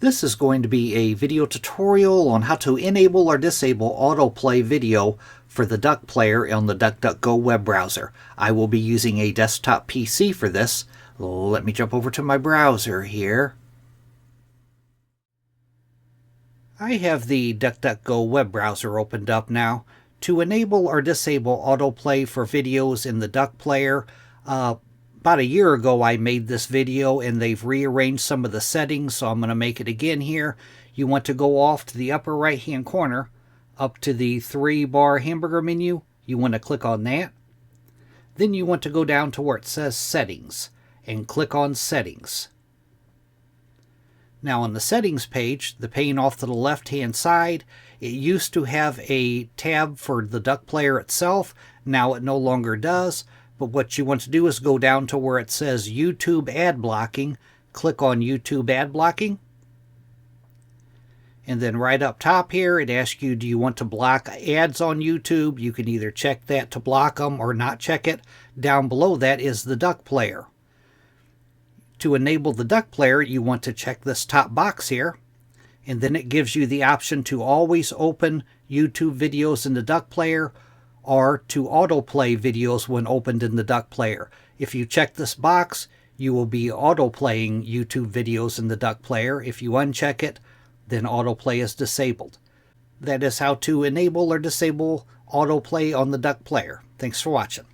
This is going to be a video tutorial on how to enable or disable autoplay video for the Duck player on the DuckDuckGo web browser. I will be using a desktop PC for this. Let me jump over to my browser here. I have the DuckDuckGo web browser opened up now. To enable or disable autoplay for videos in the Duck player, about a year ago I made this video and they've rearranged some of the settings, so I'm going to make it again here. You want to go off to the upper right hand corner up to the 3-bar hamburger menu. You want to click on that. Then you want to go down to where it says settings and click on settings. Now on the settings page, the pane off to the left hand side, it used to have a tab for the Duck player itself. Now it no longer does. But what you want to do is go down to where it says YouTube ad blocking. Click on YouTube ad blocking. And then right up top here, it asks you, do you want to block ads on YouTube? You can either check that to block them or not check it. Down below that is the Duck player. To enable the Duck player, you want to check this top box here. And then it gives you the option to always open YouTube videos in the Duck player, or to autoplay videos when opened in the Duck player. If you check this box, you will be autoplaying YouTube videos in the Duck player. If you uncheck it, then autoplay is disabled. That is how to enable or disable autoplay on the Duck player. Thanks for watching.